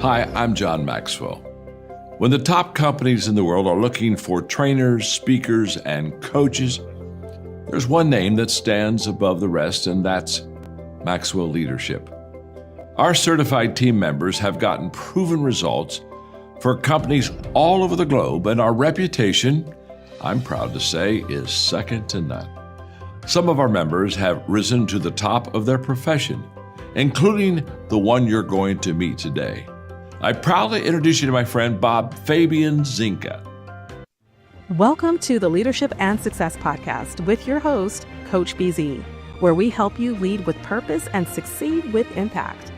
Hi, I'm John Maxwell. When the top companies in the world are looking for trainers, speakers, and coaches, there's one name that stands above the rest, and that's Maxwell Leadership. Our certified team members have gotten proven results for companies all over the globe, and our reputation, I'm proud to say, is second to none. Some of our members have risen to the top of their profession, including the one you're going to meet today. I proudly introduce you to my friend Bob Fabian Zinka. Welcome to the Leadership and Success Podcast with your host, Coach BZ, where we help you lead with purpose and succeed with impact.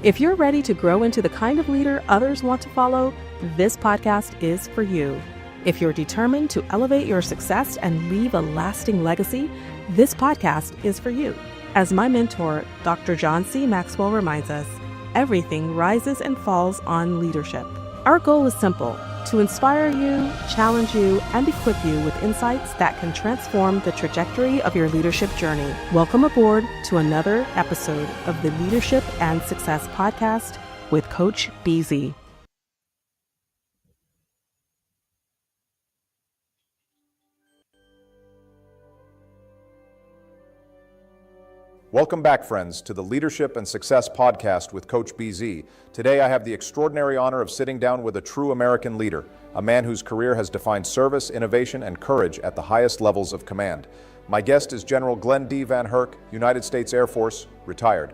If you're ready to grow into the kind of leader others want to follow, this podcast is for you. If you're determined to elevate your success and leave a lasting legacy, this podcast is for you. As my mentor, Dr. John C. Maxwell reminds us, everything rises and falls on leadership. Our goal is simple: to inspire you, challenge you, and equip you with insights that can transform the trajectory of your leadership journey. Welcome aboard to another episode of the Leadership and Success Podcast with Coach BZ. Welcome back, friends, to the Leadership and Success Podcast with Coach BZ. Today, I have the extraordinary honor of sitting down with a true American leader, a man whose career has defined service, innovation, and courage at the highest levels of command. My guest is General Glen D. VanHerck, United States Air Force, retired,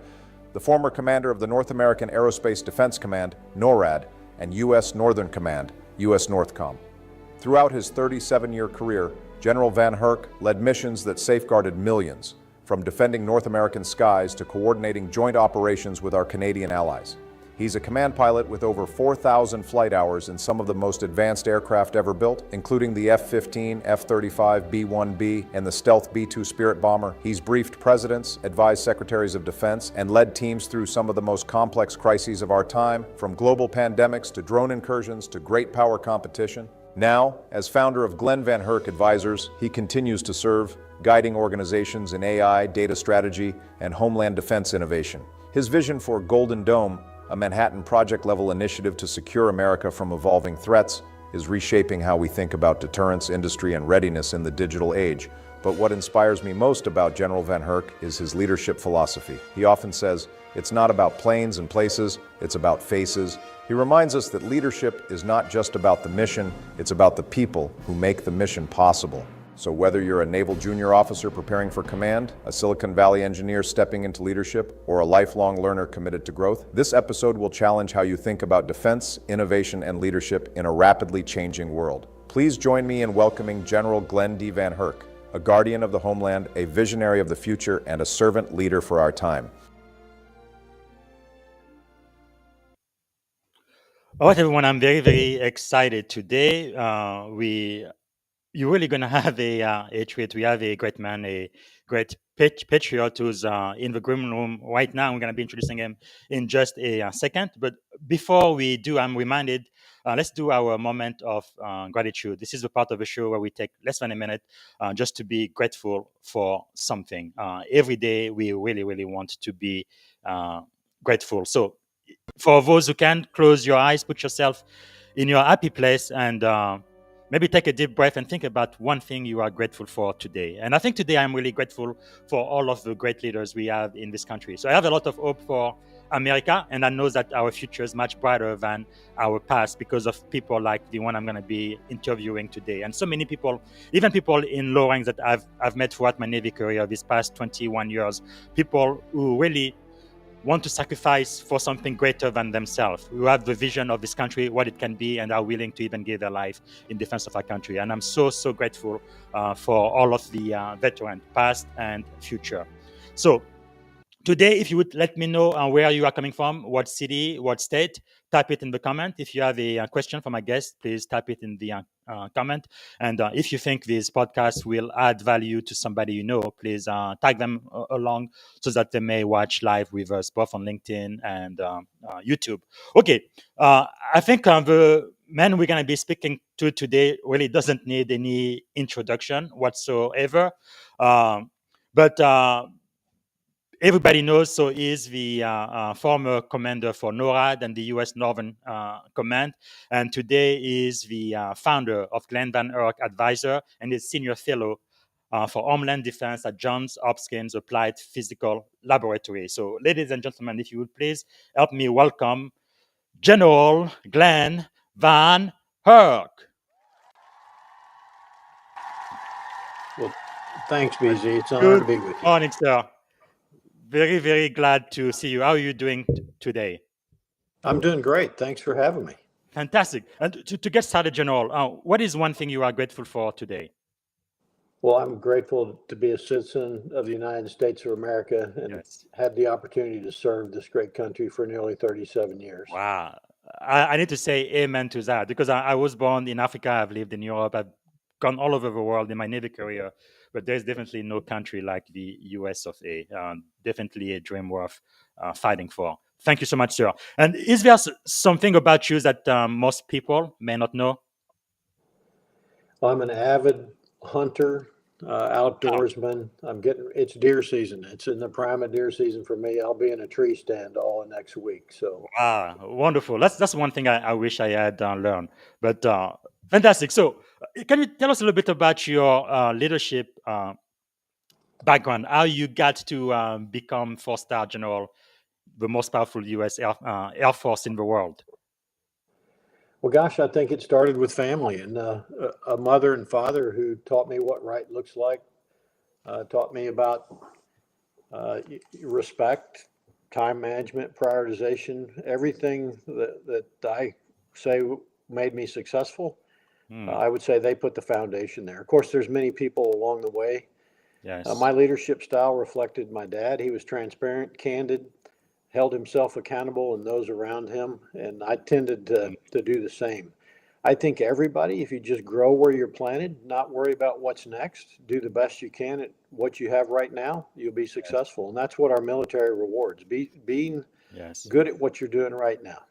the former commander of the North American Aerospace Defense Command, NORAD, and U.S. Northern Command, USNORTHCOM. Throughout his 37-year career, General VanHerck led missions that safeguarded millions, from defending North American skies to coordinating joint operations with our Canadian allies. He's a command pilot with over 4,000 flight hours in some of the most advanced aircraft ever built, including the F-15, F-35, B-1B, and the stealth B-2 Spirit bomber. He's briefed presidents, advised secretaries of defense, and led teams through some of the most complex crises of our time, from global pandemics to drone incursions to great power competition. Now, as founder of Glen VanHerck Advisors, he continues to serve, guiding organizations in AI, data strategy, and homeland defense innovation. His vision for Golden Dome, a Manhattan project-level initiative to secure America from evolving threats, is reshaping how we think about deterrence, industry, and readiness in the digital age. But what inspires me most about General VanHerck is his leadership philosophy. He often says, "It's not about planes and places, it's about faces." He reminds us that leadership is not just about the mission, it's about the people who make the mission possible. So whether you're a naval junior officer preparing for command, a Silicon Valley engineer stepping into leadership, or a lifelong learner committed to growth, this episode will challenge how you think about defense, innovation, and leadership in a rapidly changing world. Please join me in welcoming General Glen D. VanHerck, a guardian of the homeland, a visionary of the future, and a servant leader for our time. All right, everyone, I'm very, very excited today. You're really going to have a treat. We have a great man, a great patriot who's in the green room right now. We're going to be introducing him in just a second. But before we do, I'm reminded, let's do our moment of gratitude. This is the part of the show where we take less than a minute just to be grateful for something. Every day, we really, really want to be grateful. So for those who can, close your eyes, put yourself in your happy place, and maybe take a deep breath and think about one thing you are grateful for today. And I think today I'm really grateful for all of the great leaders we have in this country. So I have a lot of hope for America, and I know that our future is much brighter than our past because of people like the one I'm going to be interviewing today. And so many people, even people in low ranks that I've met throughout my Navy career these past 21 years, people who really want to sacrifice for something greater than themselves, who have the vision of this country, what it can be, and are willing to even give their life in defense of our country. And I'm so grateful for all of the veterans, past and future. So today, if you would let me know where you are coming from, what city, what state, type it in the comment. If you have a question for my guest, please type it in the comment. And if you think this podcast will add value to somebody you know, please tag them along so that they may watch live with us, both on LinkedIn and YouTube. Okay, I think the man we're going to be speaking to today really doesn't need any introduction whatsoever. But everybody knows, so is the former commander for NORAD and the US Northern Command. And today is the founder of Glen VanHerck Advisor and is senior fellow for Homeland Defense at Johns Hopkins Applied Physical Laboratory. So, ladies and gentlemen, if you would please help me welcome General Glen VanHerck. Well, thanks, BZ. It's an honor Good to be with you. morning, sir. Very, very glad to see you. How are you doing today? I'm doing great. Thanks for having me. Fantastic. And to get started, General, what is one thing you are grateful for today? Well, I'm grateful to be a citizen of the United States of America and Yes. had the opportunity to serve this great country for nearly 37 years. Wow. I need to say amen to that because I was born in Africa. I've lived in Europe. I've gone all over the world in my Navy career, but there's definitely no country like the US of A. Definitely a dream worth fighting for. Thank you so much, sir. And is there something about you that most people may not know? I'm an avid hunter, outdoorsman. It's deer season. It's in the prime of deer season for me. I'll be in a tree stand all next week. So, Wonderful. That's one thing I wish I had learned. But fantastic. So, can you tell us a little bit about your leadership background? How you got to become four-star general, the most powerful U.S. Air Force in the world? well, gosh, I think it started with family and a mother and father who taught me what right looks like, taught me about respect, time management, prioritization, everything that I say made me successful. I would say they put the foundation there. Of course, there's many people along the way. Yes. My leadership style reflected my dad. He was transparent, candid, held himself accountable and those around him, and I tended to do the same. I think everybody, if you just grow where you're planted, not worry about what's next, do the best you can at what you have right now, you'll be successful. And that's what our military rewards, being Yes. good at what you're doing right now.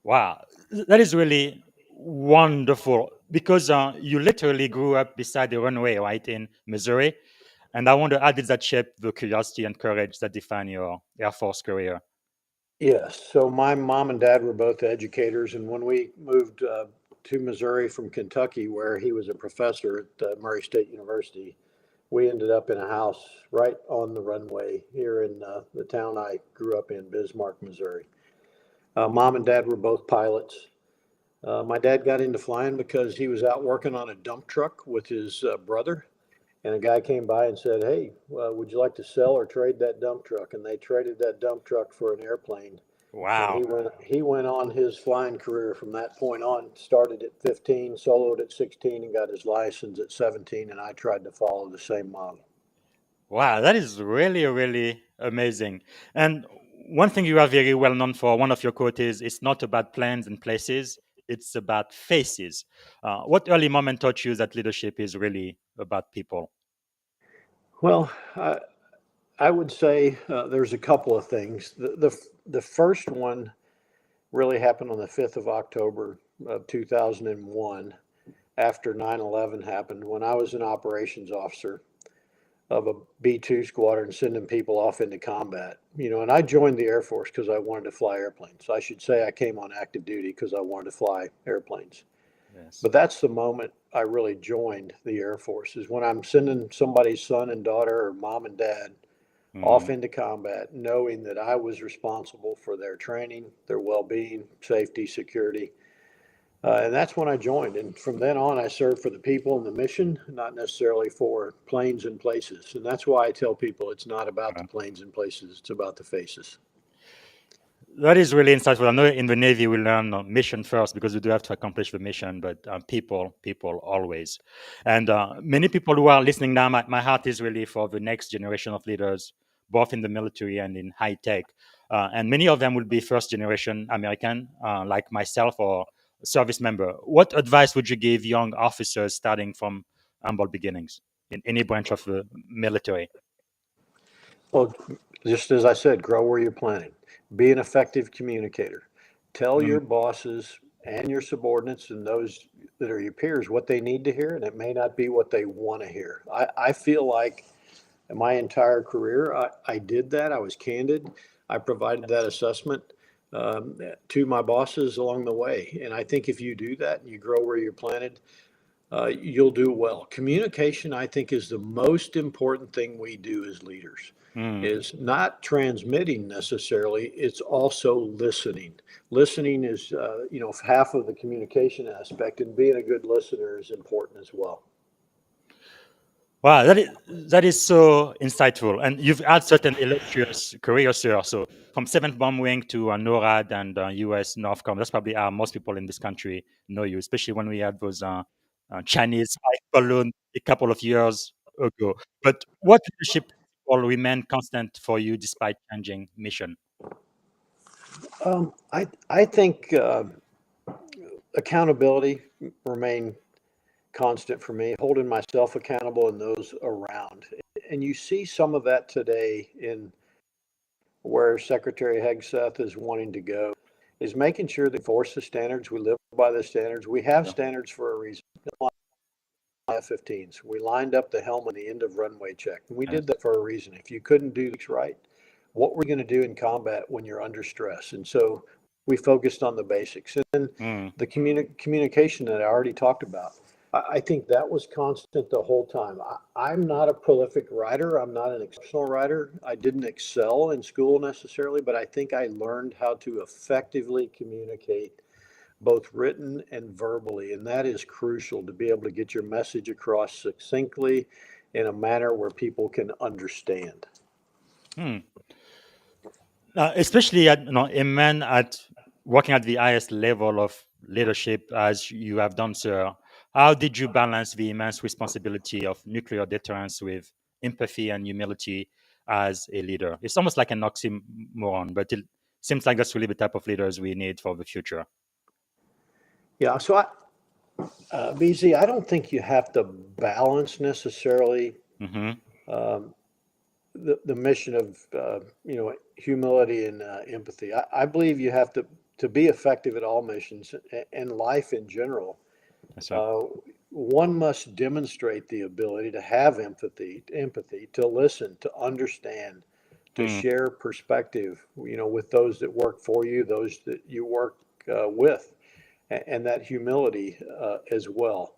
Wow, that is really wonderful because you literally grew up beside the runway, right, in Missouri. And I wonder, how did that shape the curiosity and courage that define your Air Force career? Yes. So my mom and dad were both educators, and when we moved to Missouri from Kentucky, where he was a professor at Murray State University, we ended up in a house right on the runway here in the town I grew up in, Bismarck, Missouri. Mom and dad were both pilots. My dad got into flying because he was out working on a dump truck with his brother, and a guy came by and said, "Hey, would you like to sell or trade that dump truck?" And they traded that dump truck for an airplane. And Wow. he went on his flying career from that point on. Started at 15, soloed at 16, and got his license at 17. And I tried to follow the same model. Wow, that is really, really amazing. And one thing you are very well known for, one of your quotes is, it's not about plans and places, it's about faces. What early moment taught you that leadership is really about people? Well, I would say there's a couple of things. The first one really happened on the 5th of October of 2001 after 9/11 happened when I was an operations officer of a B-2 squadron sending people off into combat. And I joined the Air Force because I wanted to fly airplanes. I should say I came on active duty because I wanted to fly airplanes. Yes. But that's the moment I really joined the Air Force, is when I'm sending somebody's son and daughter or mom and dad off into combat, knowing that I was responsible for their training, their well-being, safety, security. And that's when I joined. And from then on, I served for the people and the mission, not necessarily for planes and places. And that's why I tell people it's not about the planes and places, it's about the faces. That is really insightful. I know in the Navy we learn mission first because we do have to accomplish the mission, but people always. And many people who are listening now, my heart is really for the next generation of leaders, both in the military and in high tech. And many of them will be first generation American, like myself or service member. What advice would you give young officers starting from humble beginnings in any branch of the military? Well, just as I said, grow where you're planning. Be an effective communicator. Tell your bosses and your subordinates and those that are your peers what they need to hear, and it may not be what they want to hear. I feel like my entire career. I did that. I was candid. I provided that assessment to my bosses along the way. And I think if you do that and you grow where you're planted, you'll do well. Communication, I think, is the most important thing we do as leaders. Mm. Is not transmitting necessarily; it's also listening. Listening is, half of the communication aspect, and being a good listener is important as well. Wow, that is so insightful. And you've had certain illustrious careers, sir. So from 7th Bomb Wing to NORAD and US NORTHCOM, that's probably how most people in this country know you, especially when we had those Chinese spy balloon a couple of years ago. But what leadership principle remain constant for you despite changing mission? I think accountability remain constant for me, holding myself accountable and those around. And you see some of that today in where Secretary Hegseth is wanting to go, is making sure that we enforce the standards, we live by the standards. We have standards for a reason. F-15s. We lined up the helm at the end of runway check. And we did that for a reason. If you couldn't do this right, what were you going to do in combat when you're under stress? And so we focused on the basics. And then Mm. the communication that I already talked about. I think that was constant the whole time. I'm not a prolific writer. I'm not an exceptional writer. I didn't excel in school necessarily, but I think I learned how to effectively communicate both written and verbally. And that is crucial to be able to get your message across succinctly in a manner where people can understand. Mm. Especially a man at working at the highest level of leadership as you have done, sir. How did you balance the immense responsibility of nuclear deterrence with empathy and humility as a leader? It's almost like an oxymoron, but it seems like that's really the type of leaders we need for the future. Yeah, so BZ, I don't think you have to balance necessarily Hmm. the mission of humility and empathy. I believe you have to be effective at all missions and life in general. Yes, sir. One must demonstrate the ability to have empathy, to listen, to understand, to Mm. share perspective, with those that work for you, those that you work with, and that humility as well.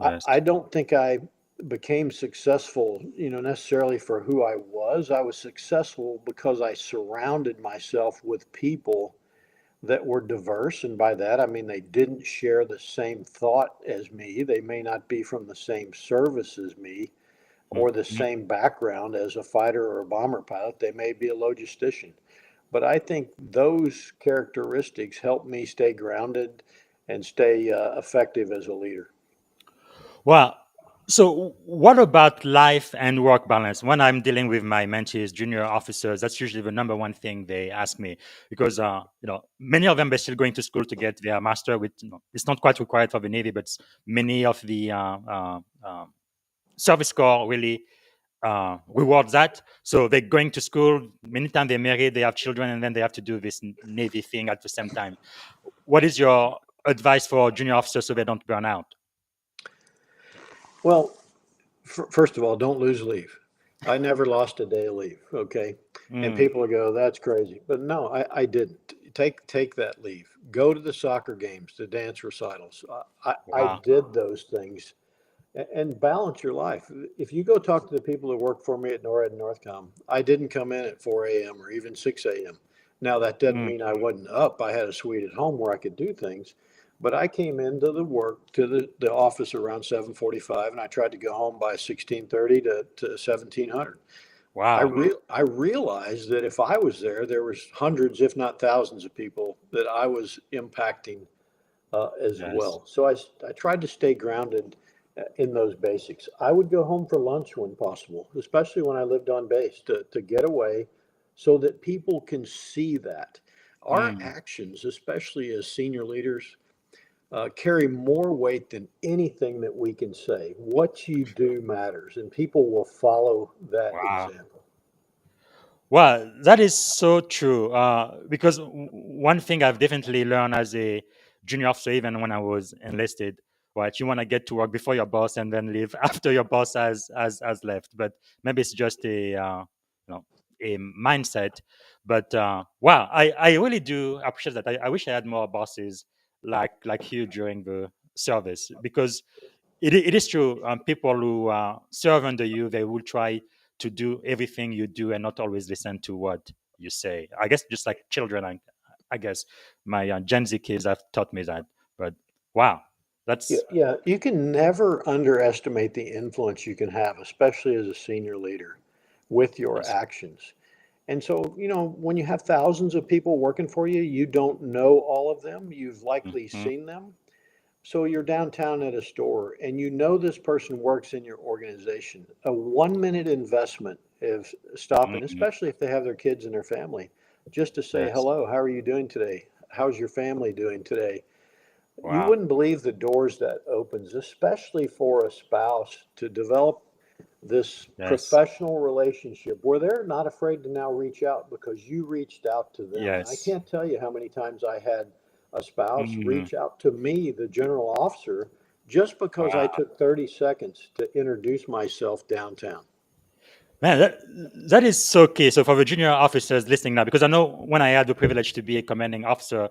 Yes. I don't think I became successful, necessarily for who I was. I was successful because I surrounded myself with people that were diverse. And by that, I mean they didn't share the same thought as me. They may not be from the same service as me or the Mhm. same background as a fighter or a bomber pilot. They may be a logistician. But I think those characteristics help me stay grounded and stay effective as a leader. Well, so what about life and work balance? When I'm dealing with my mentees, junior officers, that's usually the number one thing they ask me because many of them are still going to school to get their master. With it's not quite required for the Navy, but many of the service corps really reward that. So they're going to school. Many times they're married, they have children, and then they have to do this Navy thing at the same time. What is your advice for junior officers so they don't burn out? Well, first of all, don't lose leave. I never lost a day of leave. Okay. And Mm, people will go, that's crazy. But no, I didn't. Take that leave. Go to the soccer games, the dance recitals. I wow. did those things and balance your life. If you go talk to the people that work for me at NORAD and NORTHCOM, I didn't come in at 4 a.m. or even 6 a.m. Now, that doesn't Mm, mean I wasn't up. I had a suite at home where I could do things. But I came into the office around 7:45, and I tried to go home by 16:30 to 1700. wow. I realized that if I was there, there was hundreds, if not thousands, of people that I was impacting as Yes. well. So I tried to stay grounded in those basics. I would go home for lunch when possible, especially when I lived on base, to get away so that people can see that. Our Mm, actions, especially as senior leaders, carry more weight than anything that we can say. What you do matters, and people will follow that wow. example. Well, that is so true. Because one thing I've definitely learned as a junior officer, even when I was enlisted, right? You want to get to work before your boss and then leave after your boss has left. But maybe it's just a mindset. But wow, I really do appreciate that. I wish I had more bosses like you during the service, because it is true. People who serve under you, they will try to do everything you do and not always listen to what you say. I guess just like children, I guess my Gen Z kids have taught me that. But wow, Yeah, that's yeah, you can never underestimate the influence you can have, especially as a senior leader, with your yes. actions. And so, when you have thousands of people working for you, you don't know all of them. You've likely Hmm. seen them. So you're downtown at a store and you know this person works in your organization. A 1 minute investment of stopping, Hmm. especially if they have their kids and their family, just to say, Yes. hello, how are you doing today? How's your family doing today? You Wow. wouldn't believe the doors that opens, especially for a spouse to develop this Yes. professional relationship where they're not afraid to now reach out because you reached out to them. And I Yes. can't tell you how many times I had a spouse Mm. reach out to me, the general officer, just because I Wow. took 30 seconds to introduce myself downtown. Man, that is so key. So for the junior officers listening now, because I know when I had the privilege to be a commanding officer,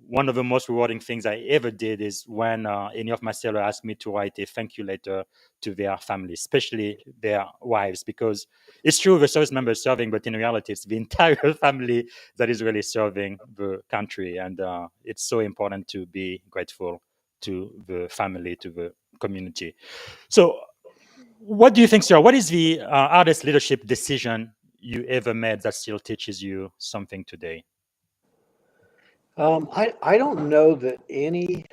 one of the most rewarding things I ever did is when any of my sailors asked me to write a thank you letter to their family, especially their wives, because it's true the service member is serving, but in reality, it's the entire family that is really serving the country, and it's so important to be grateful to the family, to the community. So what do you think, sir? What is the hardest leadership decision you ever made that still teaches you something today? I don't know that any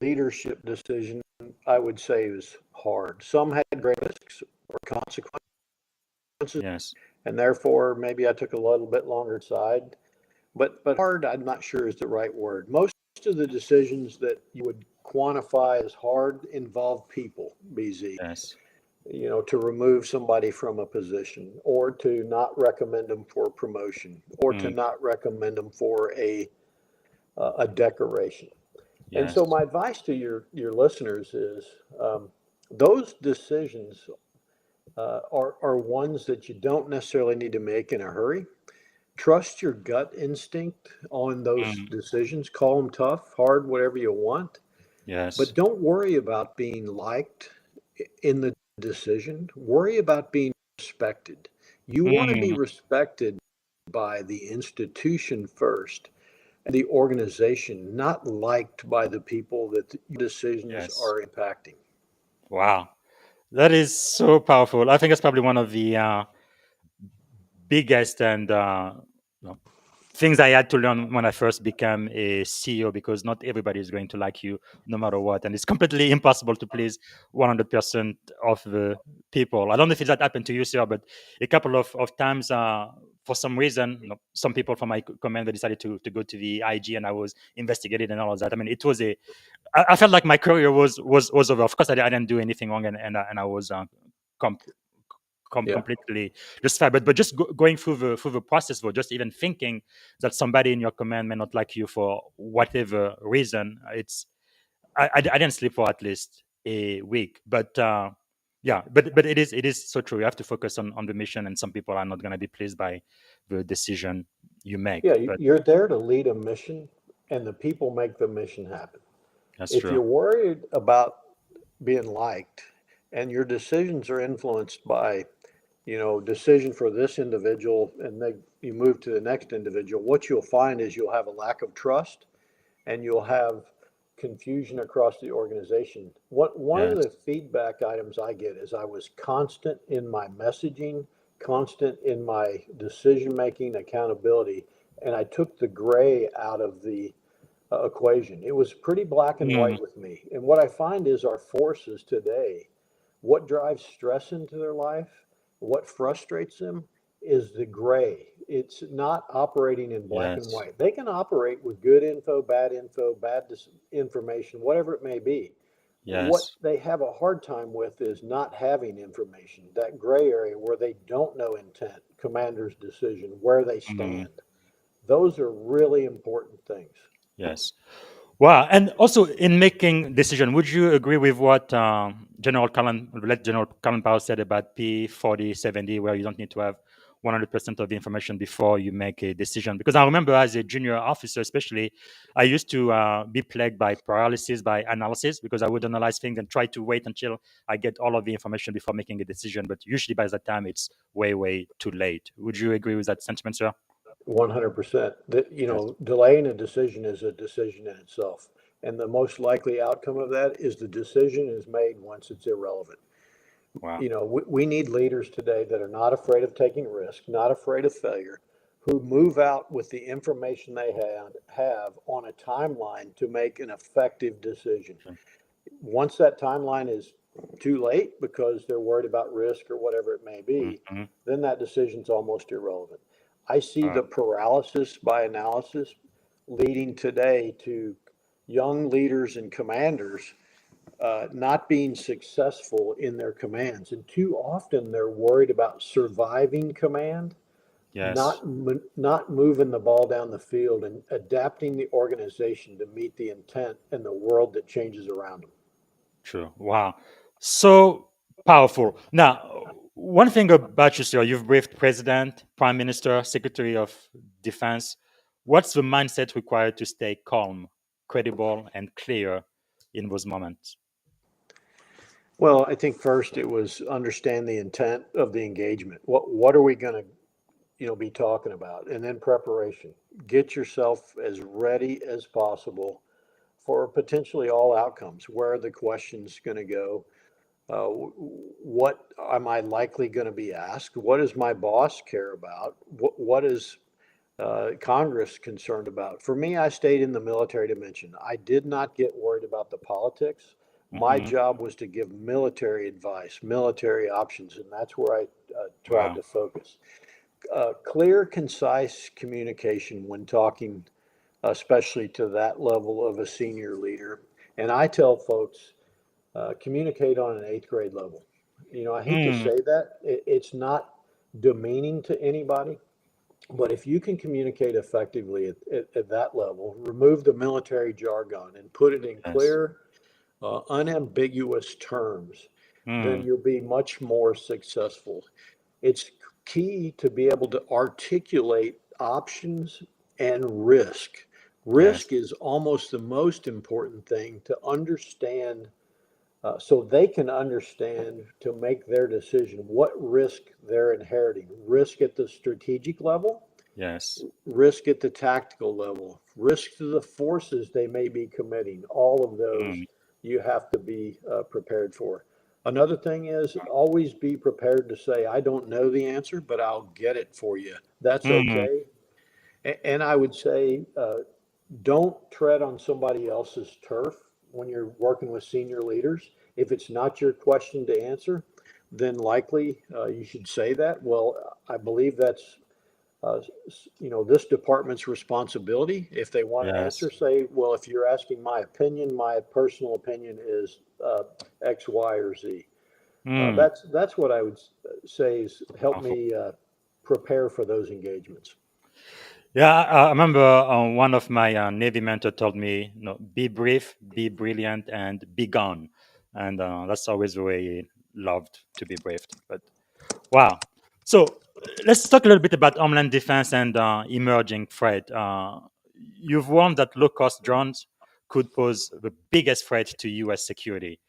leadership decision I would say is hard. Some had great risks or consequences, Yes. and therefore maybe I took a little bit longer side. But hard, I'm not sure is the right word. Most of the decisions that you would quantify as hard involve people, BZ. Yes. To remove somebody from a position, or to not recommend them for promotion, or to Mm. not recommend them for a decoration. And so Yes. my advice to your listeners is, those decisions are ones that you don't necessarily need to make in a hurry. Trust your gut instinct on those Mm. decisions. Call them tough, hard, whatever you want. Yes. But don't worry about being liked in the decision. Worry about being respected. You want to be Mm. respected by the institution first and the organization, not liked by the people that your decisions Yes. are impacting. Wow. That is so powerful. I think it's probably one of the biggest and you know, things I had to learn when I first became a CEO, because not everybody is going to like you no matter what. And it's completely impossible to please 100% of the people. I don't know if that happened to you, sir, but a couple of times, for some reason, some people from my command they decided to go to the IG, and I was investigated and all of that. I mean, it was I felt like my career was over. Of course, I didn't do anything wrong, and I was com- Yeah. completely justified. But just going through the process, or just even thinking that somebody in your command may not like you for whatever reason, I didn't sleep for at least a week. But yeah, but it is so true. You have to focus on the mission, and some people are not going to be pleased by the decision you make. Yeah, But you're there to lead a mission, and the people make the mission happen. that's If true. you're worried about being liked and your decisions are influenced by, decision for this individual, and then you move to the next individual, what you'll find is you'll have a lack of trust and you'll have confusion across the organization. One of Yes. the feedback items I get is I was constant in my messaging, constant in my decision making, accountability, and I took the gray out of the equation. It was pretty black and Mm. white with me. And what I find is our forces today, what drives stress into their life, what frustrates them, is the gray. It's not operating in black and Yes. white. They can operate with good info, bad information, whatever it may be. What Yes. they have a hard time with is not having information, that gray area where they don't know intent, commander's decision, where they Mm. stand. Those are really important things. Yes. Wow. And also in making decision, would you agree with what General Colin Powell said about P4070, where you don't need to have 100% of the information before you make a decision? Because I remember as a junior officer, especially, I used to be plagued by paralysis by analysis because I would analyze things and try to wait until I get all of the information before making a decision. But usually by that time, it's way, way too late. Would you agree with that sentiment, sir? 100%. Yes. Delaying a decision is a decision in itself. And the most likely outcome of that is the decision is made once it's irrelevant. Wow. We need leaders today that are not afraid of taking risk, not afraid of failure, who move out with the information they have on a timeline to make an effective decision. Once that timeline is too late because they're worried about risk or whatever it may be, Mm-hmm. then that decision's almost irrelevant. I see Wow. the paralysis by analysis leading today to young leaders and commanders not being successful in their commands. And too often they're worried about surviving command, Yes. not moving the ball down the field and adapting the organization to meet the intent and the world that changes around them. True. Wow. So powerful. Now, one thing about you, sir, you've briefed President, Prime Minister, Secretary of Defense. What's the mindset required to stay calm, credible, and clear in those moments? Well, I think first it was understand the intent of the engagement. What are we going to be talking about? And then preparation. Get yourself as ready as possible for potentially all outcomes. Where are the questions going to go? What am I likely going to be asked? What does my boss care about? What is Congress concerned about? For me, I stayed in the military dimension. I did not get worried about the politics. My Hmm. job was to give military advice, military options, and that's where I tried Wow. to focus. Clear, concise communication when talking, especially to that level of a senior leader. And I tell folks, communicate on an eighth grade level. I hate to Mm. say that. It's not demeaning to anybody, but if you can communicate effectively at that level, remove the military jargon and put it in Yes. clear, unambiguous terms, then Mm. you'll be much more successful. It's key to be able to articulate options and risk. Yes. Risk is almost the most important thing to understand so they can understand to make their decision what risk they're inheriting. Risk at the strategic level, Yes. risk at the tactical level, risk to the forces they may be committing. All of those Mm. you have to be prepared for. Another thing is always be prepared to say, I don't know the answer, but I'll get it for you. That's Mm. okay. And I would say, don't tread on somebody else's turf when you're working with senior leaders. If it's not your question to answer, then likely you should say that. Well, I believe that's this department's responsibility. If they want to Yes. answer, say, well, if you're asking my opinion, my personal opinion is X, Y, or Z. Mm. That's what I would say is help Powerful. me prepare for those engagements. Yeah, I remember one of my Navy mentor told me, be brief, be brilliant, and be gone. And that's always the way he loved to be briefed. But wow. So let's talk a little bit about Homeland Defense and emerging threat. You've warned that low-cost drones could pose the biggest threat to U.S. security.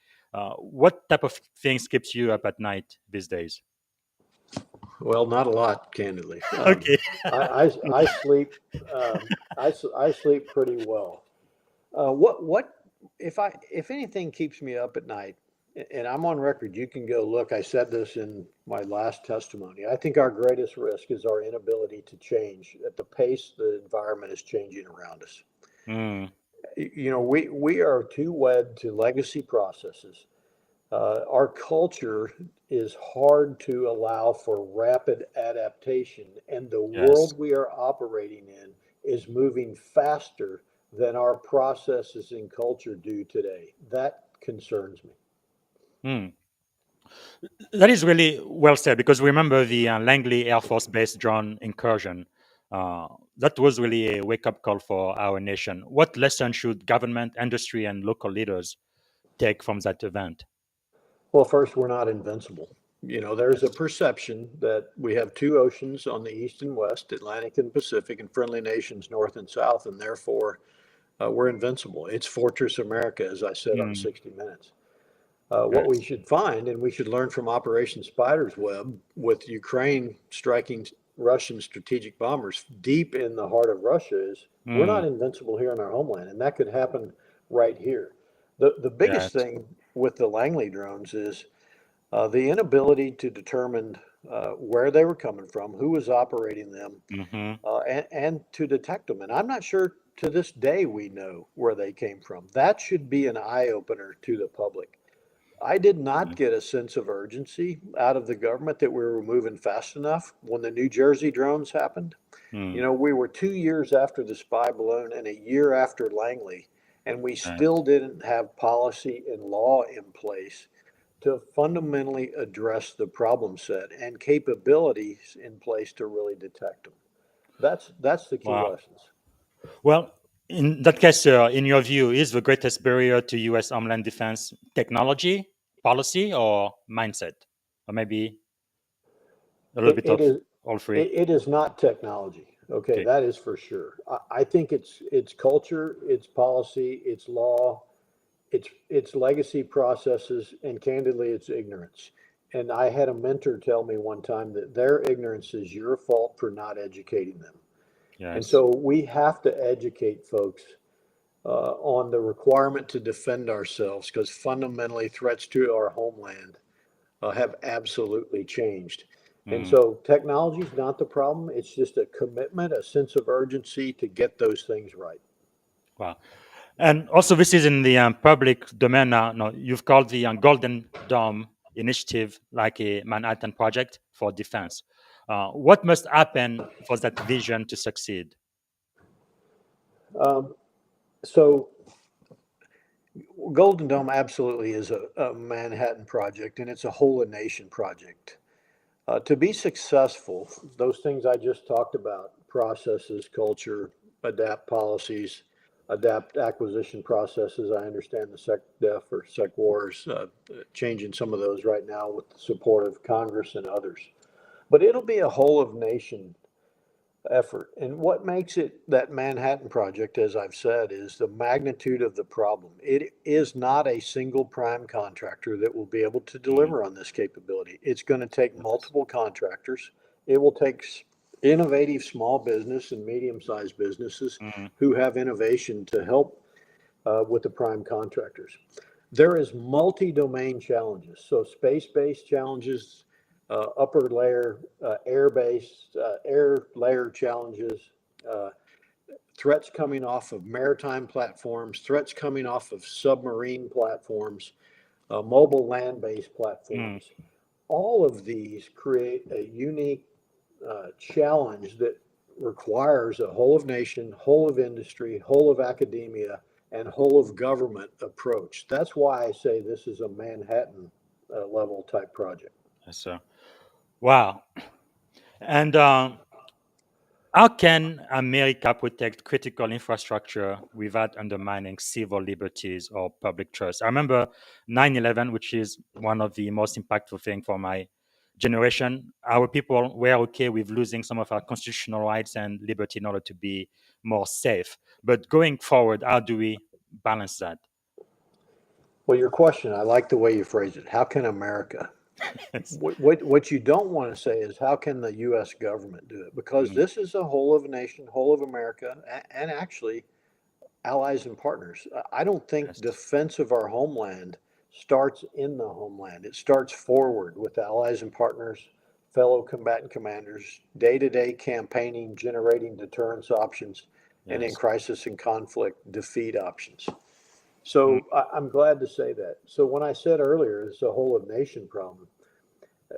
What type of things keeps you up at night these days? Well, not a lot, candidly. Okay. I sleep. I sleep pretty well. What if anything keeps me up at night, and I'm on record, you can go look. I said this in my last testimony. I think our greatest risk is our inability to change at the pace the environment is changing around us. Mm, We are too wed to legacy processes. Our culture is hard to allow for rapid adaptation, and the yes. world we are operating in is moving faster than our processes and culture do today. That concerns me. Mm. That is really well said because remember the Langley Air Force Base drone incursion. That was really a wake-up call for our nation. What lesson should government, industry, and local leaders take from that event? Well, first, we're not invincible. You know, there's a perception that we have two oceans on the east and west, Atlantic and Pacific, and friendly nations north and south, and therefore we're invincible. It's Fortress America, as I said on Mm, 60 Minutes. What we yes. should find, and we should learn from Operation Spider's Web, with Ukraine striking Russian strategic bombers deep in the heart of Russia, is we're Mm, not invincible here in our homeland, and that could happen right here. The biggest yes. thing with the Langley drones is the inability to determine where they were coming from, who was operating them, Hmm. and to detect them. And I'm not sure to this day we know where they came from. That should be an eye opener to the public. I did not get a sense of urgency out of the government that we were moving fast enough when the New Jersey drones happened. You Mm, know, we were 2 years after the spy balloon and a year after Langley, and we still yes. didn't have policy and law in place to fundamentally address the problem set and capabilities in place to really detect them. That's the key Wow. lessons. Well, in that case, in your view, is the greatest barrier to U.S. Homeland Defense technology, policy, or mindset? Or maybe a little It, bit it of is all three? it is not technology. Okay, Okay. that is for sure. I think it's culture, it's policy, it's law, it's legacy processes, and candidly, it's ignorance. And I had a mentor tell me one time that their ignorance is your fault for not educating them. And Yes. so we have to educate folks on the requirement to defend ourselves because fundamentally threats to our homeland have absolutely changed. And Mm, so technology is not the problem. It's just a commitment, a sense of urgency to get those things right. wow. And also, this is in the public domain now. No, you've called the Golden Dome initiative like a Manhattan Project for defense. What must happen for that vision to succeed? Um, so Golden Dome absolutely is a Manhattan project, and it's a whole of nation project. To be successful, those things I just talked about, processes, culture, adapt policies, adapt acquisition processes. I understand the SecDef or SecWars, changing some of those right now with the support of Congress and others. But it'll be a whole of nation effort. And what makes it that Manhattan Project, as I've said, is the magnitude of the problem. It is not a single prime contractor that will be able to Mm, deliver on this capability. It's going to take yes. multiple contractors. It will take innovative small business and medium-sized businesses Mm, who have innovation to help with the prime contractors. There is multi-domain challenges. So space-based challenges, upper layer, air-based, air layer challenges, uh, threats coming off of maritime platforms, threats coming off of submarine platforms, mobile land-based mm, platforms. All of these create a unique challenge that requires a whole of nation, whole of industry, whole of academia, and whole of government approach. That's why I say this is a Manhattan level type project. yes, sir. Wow. And how can America protect critical infrastructure without undermining civil liberties or public trust? I remember 9/11, which is one of the most impactful things for my generation. Our people were okay with losing some of our constitutional rights and liberty in order to be more safe. But going forward, how do we balance that? Well, your question, I like the way you phrase it. How can America? Yes. What you don't want to say is how can the U.S. government do it? Because Mm, this is a whole of nation, whole of America, and actually allies and partners. I don't think yes. defense of our homeland starts in the homeland. It starts forward with allies and partners, fellow combatant commanders, day to day campaigning, generating deterrence options, and in Yes. crisis and conflict, defeat options. Mm, So I'm glad to say that. So when I said earlier, it's a whole of nation problem,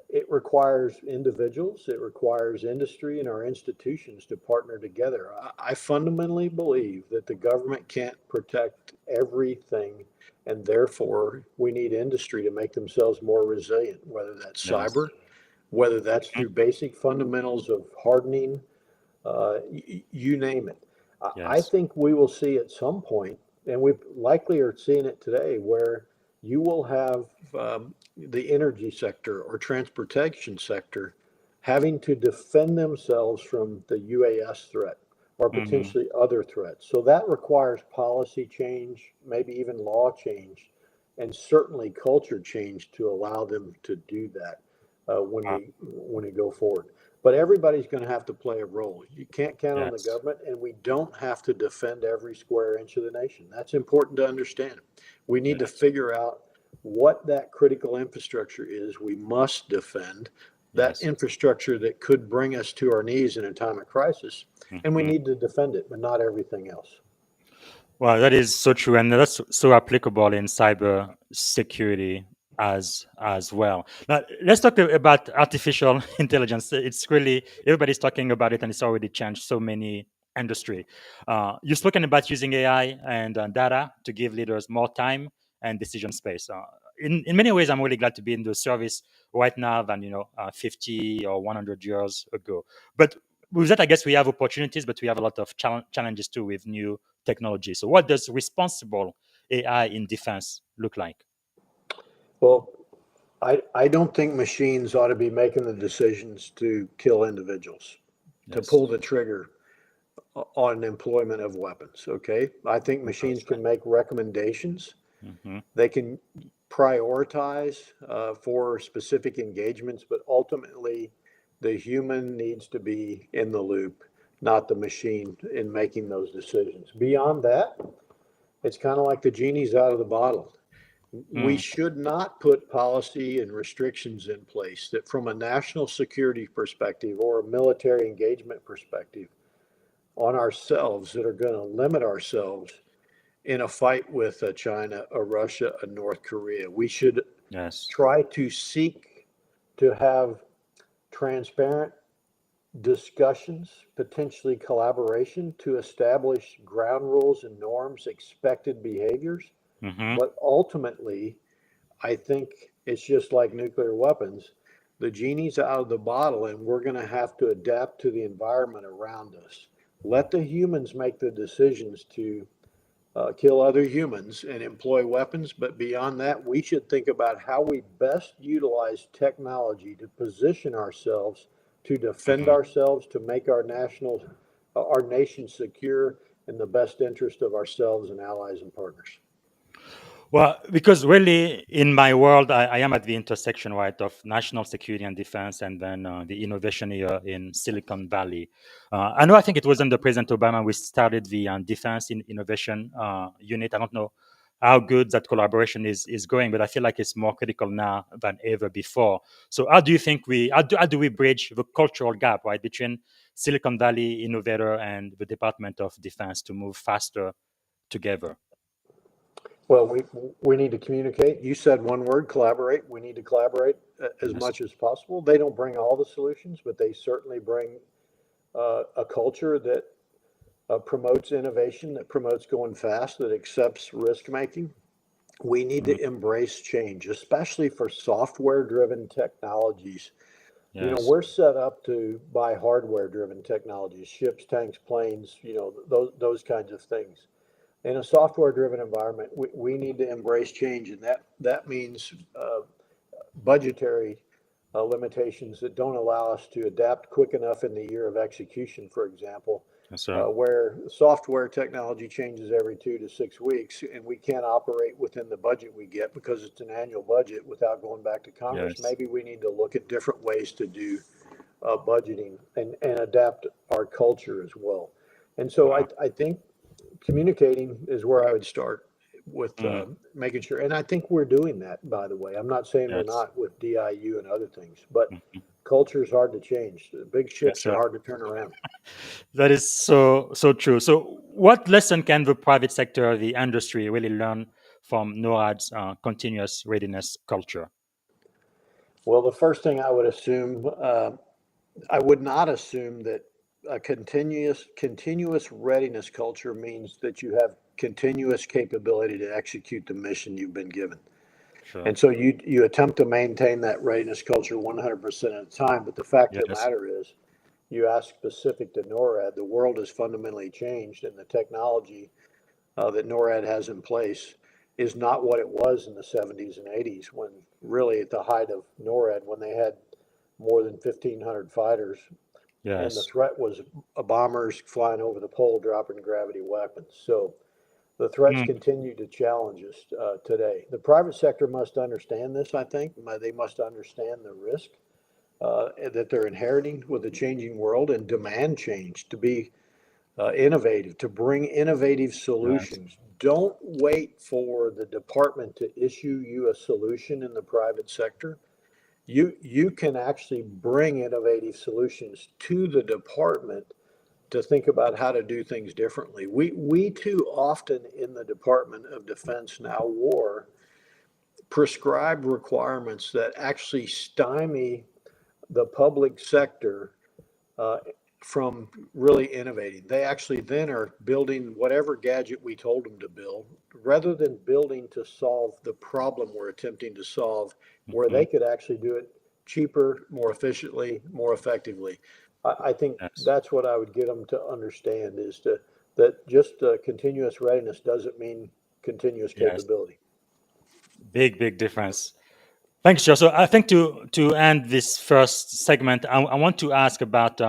it requires individuals, it requires industry and our institutions to partner together. I fundamentally believe that the government can't protect everything, and therefore we need industry to make themselves more resilient, whether that's yes. cyber, whether that's Mm, through basic fundamentals of hardening you name it. I Yes. think we will see at some point, and we likely are seeing it today, where you will have the energy sector or transportation sector having to defend themselves from the UAS threat or Hmm. potentially other threats. So that requires policy change, maybe even law change, and certainly culture change to allow them to do that when we go forward. But everybody's going to have to play a role. You can't count on the Yes. government, and we don't have to defend every square inch of the nation. That's important to understand. We need to Yes. figure out what that critical infrastructure is we must defend, that Yes. infrastructure that could bring us to our knees in a time of crisis, and we Mhm. need to defend it, but not everything else. Well, that is so true, and that's so applicable in cyber security as well. Now, let's talk about artificial intelligence. It's really everybody's talking about it, and it's already changed so many industry. You've spoken about using AI and data to give leaders more time and decision space. In many ways, I'm really glad to be in the service right now than 50 or 100 years ago. But with that, I guess we have opportunities, but we have a lot of challenges too with new technology. So, what does responsible AI in defense look like? Well, I don't think machines ought to be making the decisions to kill individuals, to Yes, pull the trigger on employment of weapons. Okay. I think machines can understand. make recommendations. Hmm. They can prioritize for specific engagements, but ultimately the human needs to be in the loop, not the machine in making those decisions. Beyond that, it's kind of like the genie's out of the bottle. We Mm. should not put policy and restrictions in place that, from a national security perspective or a military engagement perspective, on ourselves that are going to limit ourselves in a fight with China, a Russia, a North Korea. We should Yes. try to seek to have transparent discussions, potentially collaboration to establish ground rules and norms, expected behaviors. Hmm. But ultimately, I think it's just like nuclear weapons. The genie's out of the bottle, and we're going to have to adapt to the environment around us. Let the humans make the decisions to kill other humans and employ weapons. But beyond that, we should think about how we best utilize technology to position ourselves, to defend Hmm. ourselves, to make our nation secure in the best interest of ourselves and allies and partners. Well, because really in my world, I am at the intersection, right, of national security and defense and then the innovation here in Silicon Valley. I know, I think it was under President Obama we started the defense innovation unit. I don't know how good that collaboration is going, but I feel like it's more critical now than ever before. So how do you think how do we bridge the cultural gap, right, between Silicon Valley innovator and the Department of Defense to move faster together? Well, we need to communicate. You said one word, collaborate. We need to collaborate as Yes. much as possible. They don't bring all the solutions, but they certainly bring a culture that promotes innovation, that promotes going fast, that accepts risk making. We need Mm. to embrace change, especially for software driven technologies. You know, Yes. we're set up to buy hardware driven technologies, ships, tanks, planes, those kinds of things. In a software driven environment, we need to embrace change. And that means budgetary limitations that don't allow us to adapt quick enough in the year of execution, for example, Yes, sir. where software technology changes every 2 to 6 weeks, and we can't operate within the budget we get because it's an annual budget without going back to Congress. Yes. Maybe we need to look at different ways to do budgeting and adapt our culture as well. And so Wow. I think communicating is where I would start with Mm. making sure. And I think we're doing that, by the way. I'm not saying we're Yes. not with DIU and other things, but Mhm. culture is hard to change. The big Yes, ships are sir. hard to turn around. That is so true. So, what lesson can the private sector, the industry, really learn from NORAD's continuous readiness culture? Well, the first thing I would not assume that a continuous readiness culture means that you have continuous capability to execute the mission you've been given. Sure. And so you attempt to maintain that readiness culture 100% of the time. But the fact of the Yes. matter is, you ask specific to NORAD, the world has fundamentally changed, and the technology that NORAD has in place is not what it was in the 70s and 80s, when really at the height of NORAD, when they had more than 1,500 fighters, and the Yes. threat was bombers flying over the pole dropping gravity weapons. So the threats Mm, continue to challenge us today. The private sector must understand this, I think. They must understand the risk that they're inheriting with the changing world and demand change to be innovative, to bring innovative right. solutions. Don't wait for the department to issue you a solution in the private sector. You can actually bring innovative solutions to the department to think about how to do things differently. We too often in the Department of Defense, now war, prescribe requirements that actually stymie the public sector uh, from really innovating. They actually then are building whatever gadget we told them to build, rather than building to solve the problem we're attempting to solve, where Hmm. they could actually do it cheaper, more efficiently, more effectively. I think Yes. that's what I would get them to understand is that just continuous readiness doesn't mean continuous Yes. capability. Big difference. Thanks, Joe. So I think to end this first segment, I want to ask about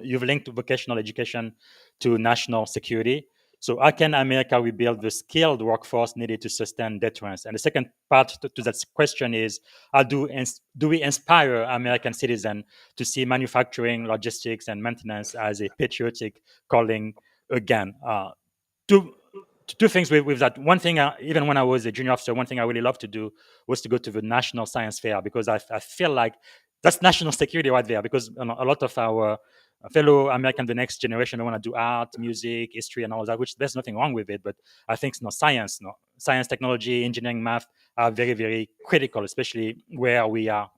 you've linked vocational education to national security. So how can America rebuild the skilled workforce needed to sustain deterrence? And the second part to that question is, how do we inspire American citizens to see manufacturing, logistics, and maintenance as a patriotic calling again? Two two things with that. One thing, even when I was a junior officer, one thing I really loved to do was to go to the National Science Fair, because I feel like that's national security right there. Because a lot of our fellow American, the next generation, they want to do art, music, history, and all that. Which there's nothing wrong with it, but I think science, technology, engineering, math are very critical, especially where we are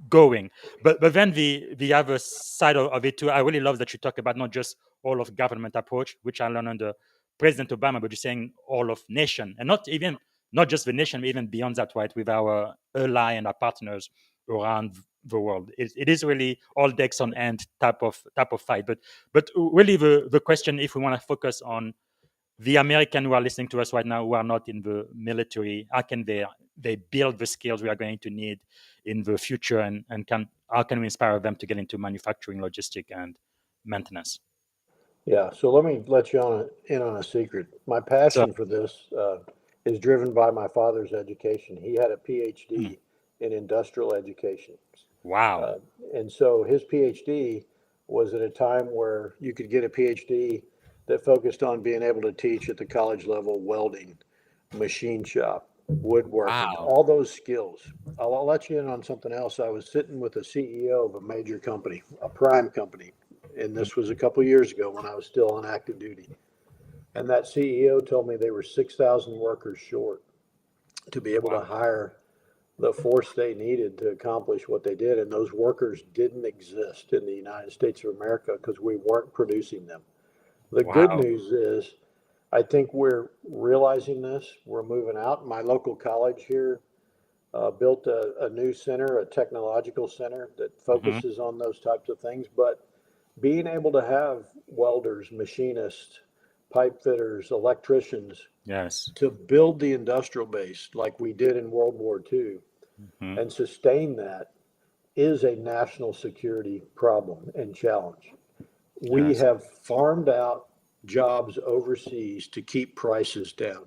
going. But then the other side of it too, I really love that you talk about not just all of government approach, which I learned under President Obama, but you're saying all of nation, and not just the nation, but even beyond that, right? With our ally and our partners around the world, it is really all decks on end type of fight. But really, the question, if we want to focus on the American who are listening to us right now who are not in the military, how can they build the skills we are going to need in the future, and how can we inspire them to get into manufacturing, logistic, and maintenance? Yeah, so let me let you in on a secret. My So, passion for this is driven by my father's education. He had a mm, PhD in industrial education. wow, Uh, and so his PhD was at a time where you could get a PhD that focused on being able to teach at the college level welding, machine shop, woodworking, wow, all those skills. I'll let you in on something else. I was sitting with the CEO of a major company, a prime company, and mm, this was a couple of years ago when I was still on active duty. And that CEO told me they were 6,000 workers short to be able wow, to hire the force they needed to accomplish what they did. And those workers didn't exist in the United States of America because we weren't producing them. The good wow. news is, I think we're realizing this. We're moving out. My local college here built a new center, a technological center that Hmm. focuses on those types of things. But being able to have welders, machinists, pipe fitters, electricians Yes. to build the industrial base like we did in World War II Hmm. and sustain that is a national security problem and challenge. We Yes. have farmed out jobs overseas to keep prices down.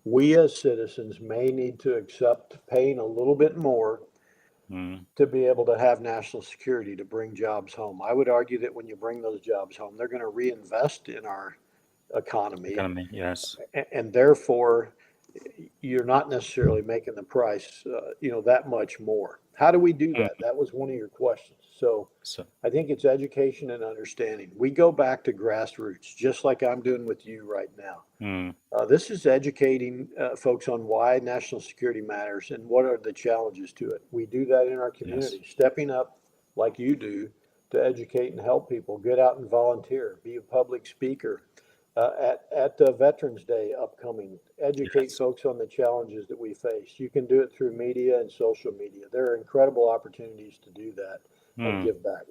We as citizens may need to accept paying a little bit more Mm. to be able to have national security to bring jobs home. I would argue that when you bring those jobs home, they're going to reinvest in our economy, Economy. Yes. and therefore you're not necessarily making the price, that much more. How do we do Mm. that? That was one of your questions. So So, I think it's education and understanding. We go back to grassroots, just like I'm doing with you right now. mm, This is educating folks on why national security matters and what are the challenges to it. We do that in our yes. community, stepping up like you do to educate and help people. Get out and volunteer, be a public speaker. At Veterans Day upcoming, educate Yes. folks on the challenges that we face. You can do it through media and social media. There are incredible opportunities to do that and Mm. give back.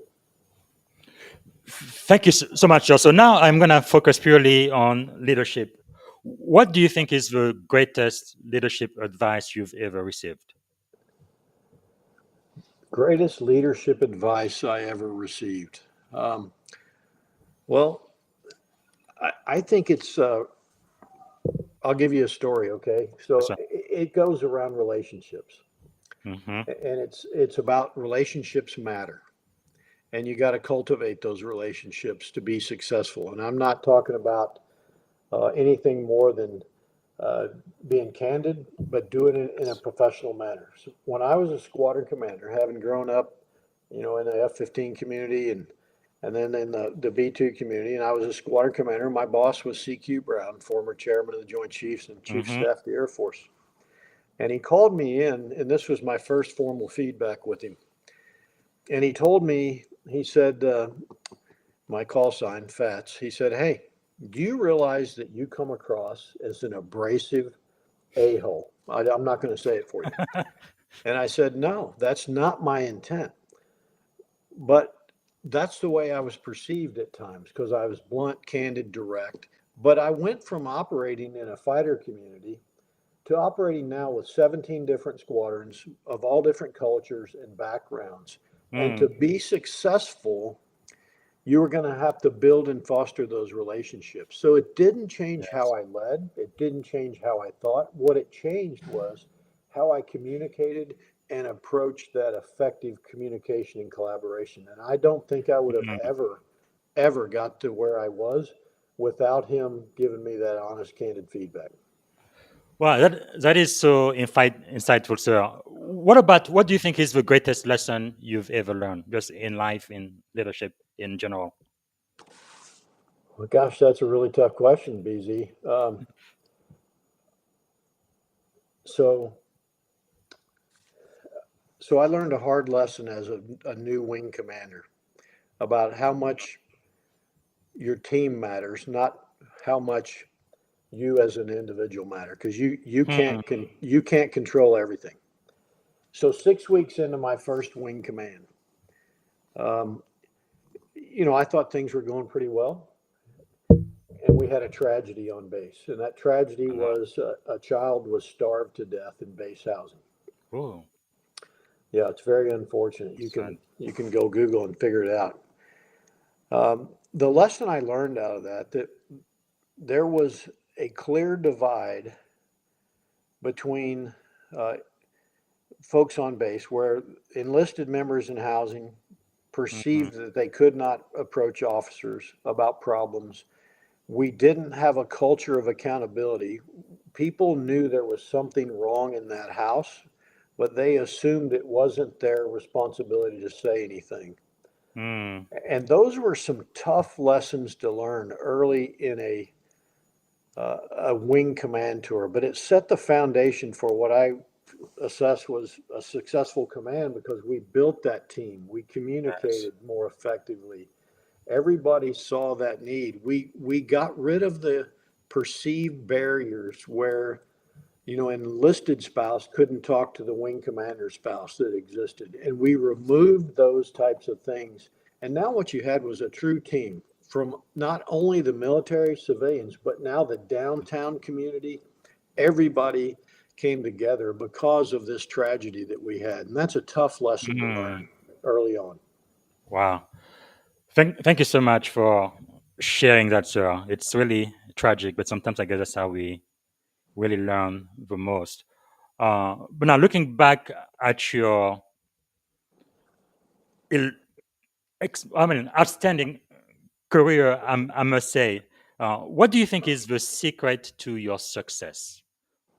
Thank you so much, Joe. So now I'm going to focus purely on leadership. What do you think is the greatest leadership advice you've ever received? Greatest leadership advice I ever received. Um, well, I think it's, I'll give you a story, okay? So So, it goes around relationships, mhm, and it's about relationships matter. And you got to cultivate those relationships to be successful. And I'm not talking about anything more than uh, being candid, but doing it in a professional manner. So when I was a squadron commander, having grown up, in the F-15 community and then in the B-2 community, and I was a squadron commander. My boss was C.Q. Brown, former chairman of the Joint Chiefs and Chief of mhm, Staff of the Air Force. And he called me in, and this was my first formal feedback with him. And he told me, he said, my call sign, Fats, he said, "Hey, do you realize that you come across as an abrasive a-hole?" I'm not going to say it for you. And I said, "No, that's not my intent." But that's the way I was perceived at times because I was blunt, candid, direct. But I went from operating in a fighter community to operating now with 17 different squadrons of all different cultures and backgrounds. And to mm, be successful, you were going to have to build and foster those relationships. So it didn't change how yes. I led. It didn't change how I thought. What it changed was how I communicated and approached that effective communication and collaboration. And I don't think I would have Mm. ever got to where I was without him giving me that honest, candid feedback. Wow, that is so insightful, sir. What do you think is the greatest lesson you've ever learned, just in life, in leadership in general? Well, gosh, that's a really tough question, BZ. So, so I learned a hard lesson as a new wing commander about how much your team matters, not how much you as an individual matter, because Hmm. you can't control everything. So 6 weeks into my first wing command, um, I thought things were going pretty well, and we had a tragedy on base, and that tragedy was a child was starved to death in base housing. Oh, Yeah, it's very unfortunate. sad. You can go Google and figure it out. The lesson I learned out of that there was a clear divide between uh, folks on base where enlisted members in housing Mhm, perceived that they could not approach officers about problems. We didn't have a culture of accountability. People knew there was something wrong in that house, but they assumed it wasn't their responsibility to say anything. mm, And those were some tough lessons to learn early in a wing command tour, but it set the foundation for what I assessed was a successful command because we built that team. We yes. communicated more effectively. Everybody saw that need. We got rid of the perceived barriers where enlisted spouse couldn't talk to the wing commander spouse that existed, and we removed those types of things. And now what you had was a true team from not only the military civilians, but now the downtown community. Everybody came together because of this tragedy that we had, and that's a tough lesson to Mm, learn early on. wow. Thank you so much for sharing that, sir. It's really tragic, but sometimes I guess that's how we really learn the most. But now looking back at your il- outstanding career, I must say, what do you think is the secret to your success?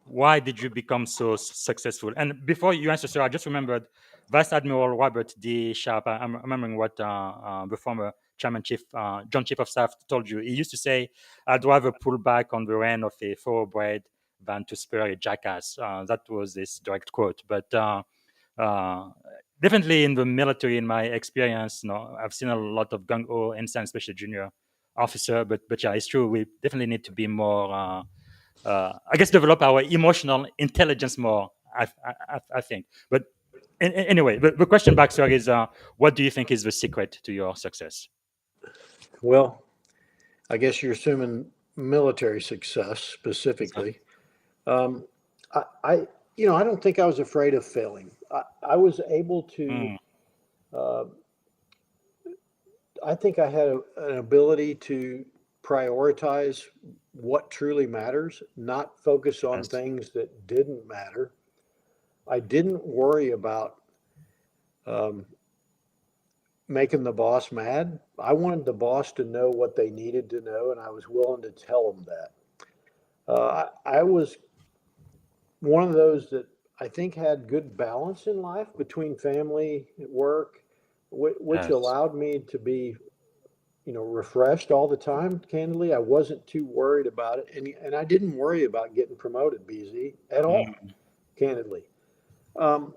Why did you become so successful? And before you answer, sir, I just remembered Vice Admiral Robert D. Sharp. I'm remembering what the former Chairman Chief, John Chief of Staff told you. He used to say, "I'd rather pull back on the rein of a thoroughbred than to spur a jackass." That was this direct quote. But uh, definitely in the military, in my experience, I've seen a lot of gung ho ensign, especially junior officer. But yeah, it's true. We definitely need to be more. I guess develop our emotional intelligence more. I think. But anyway, the question back, sir, is what do you think is the secret to your success? Well, I guess you're assuming military success Exactly. specifically. Um, I, I don't think I was afraid of failing. I was able to. Mm, Uh, I think I had an ability to prioritize what truly matters, not focus on yes. things that didn't matter. I didn't worry about um, making the boss mad. I wanted the boss to know what they needed to know, and I was willing to tell them that. I was one of those that I think had good balance in life between family, work, which Yes. allowed me to be, refreshed all the time. Candidly, I wasn't too worried about it, and I didn't worry about getting promoted, BZ, at all. Mm, Candidly, um,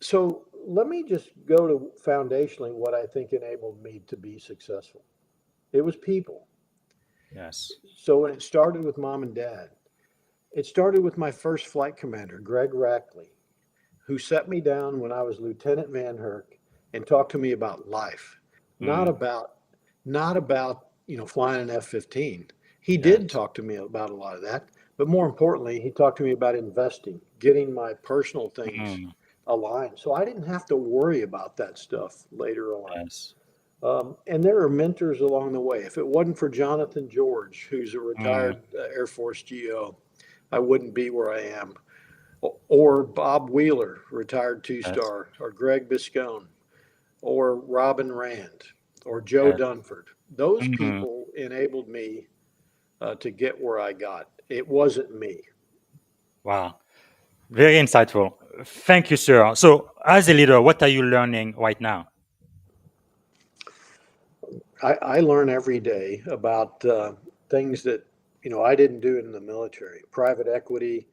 so let me just go to foundationally what I think enabled me to be successful. It was people. yes. So when it started with mom and dad, it started with my first flight commander, Greg Rackley, who set me down when I was Lieutenant VanHerck and talked to me about life, not Mm, about not about flying an F-15. He did yes. talk to me about a lot of that, but more importantly, he talked to me about investing, getting my personal things Mm, aligned, so I didn't have to worry about that stuff later on. yes. And there are mentors along the way. If it wasn't for Jonathan George, who's a Mm, retired Air Force GO, I wouldn't be where I am. Or Bob Wheeler, retired two yes. star, or Greg Biscone, or Robin Rand, or Joe Yes. Dunford. Those Mm, people enabled me to get where I got. It wasn't me. wow. Very insightful. Thank you, sir. So, as a leader, what are you learning right now? I learn every day about things that I didn't do in the military. Private equity,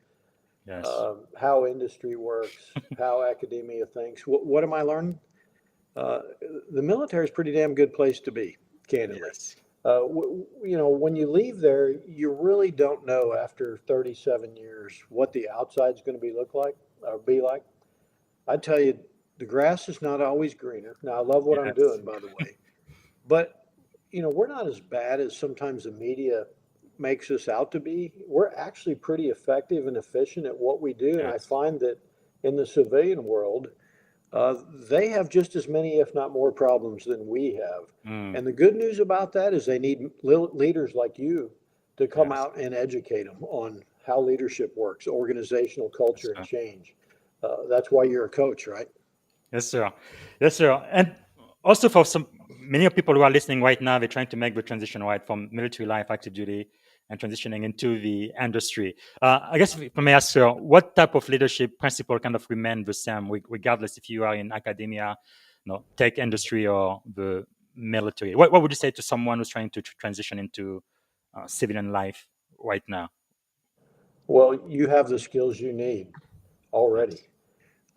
Yes. how industry works, how academia thinks. What am I learning? Uh, the military is a pretty damn good place to be, candidly. Yes. When you leave there, you really don't know after 37 years what the outside's going to be like. I tell you, the grass is not always greener. Now, I love what I'm Yes. doing, by the way, but we're not as bad as sometimes the media makes us out to be. We're actually pretty effective and efficient at what we do, and I Yes. find that in the civilian world, uh, they have just as many, if not more, problems than we have. Mm, And the good news about that is they need leaders like you to come yes. out and educate them on how leadership works, organizational Yes, culture, and sir. change. That's why you're a coach, right? Yes, sir. Yes, sir. And also for some many of people who are listening right now, they're trying to make the transition right from military life, active duty, and transitioning into the industry. I guess if I may ask, sir, what type of leadership principle kind of remain the same, regardless if you are in academia, tech industry, or the military? What would you say to someone who's trying to transition into civilian life right now? Well, you have the skills you need already.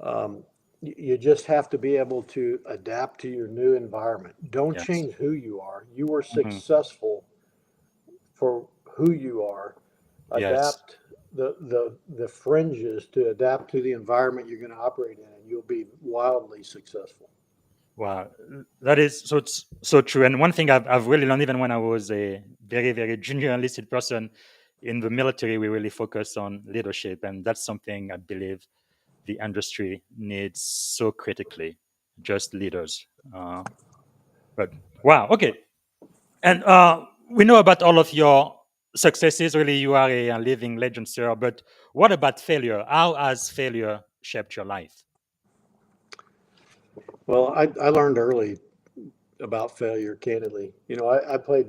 Yes. You just have to be able to adapt to your new environment. Don't Yes. change who you are. You were Mhm. successful for who you are. Yes. Adapt the fringes to adapt to the environment you're going to operate in, and you'll be wildly successful. Wow, that is so true. And one thing I've really learned, even when I was a very, very junior enlisted person in the military, we really focus on leadership. And that's something I believe the industry needs so critically, just leaders. But wow, okay. And we know about all of your successes. Really, you are a living legend, sir. But what about failure? How has failure shaped your life? Well, I learned early about failure, candidly. I played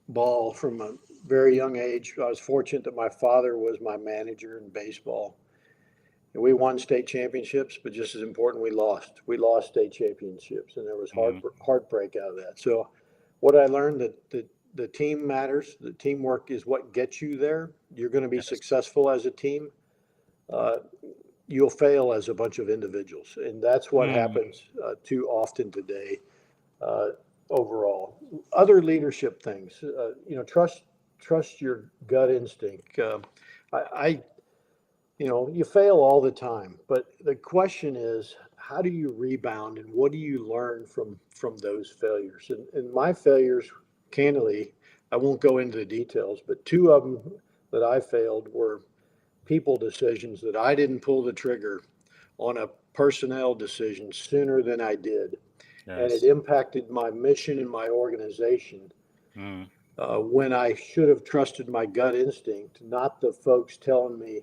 ball from a very young age. I was fortunate that my father was my manager in baseball. And we won state championships, but just as important, we lost. We lost state championships, and there was Mm, heartbreak out of that. So, what I learned that the team matters. The teamwork is what gets you there. You're going to be yes. successful as a team. Uh, you'll fail as a bunch of individuals, and that's what Mm, happens too often today. Uh, Overall, other leadership things. Trust your gut instinct. I you fail all the time, but the question is, how do you rebound and what do you learn from those failures? And my failures candidly, I won't go into the details, but two of them that I failed were people decisions that I didn't pull the trigger on a personnel decision sooner than I did. And it Yes. impacted my mission and my organization Mm. when I should have trusted my gut instinct, not the folks telling me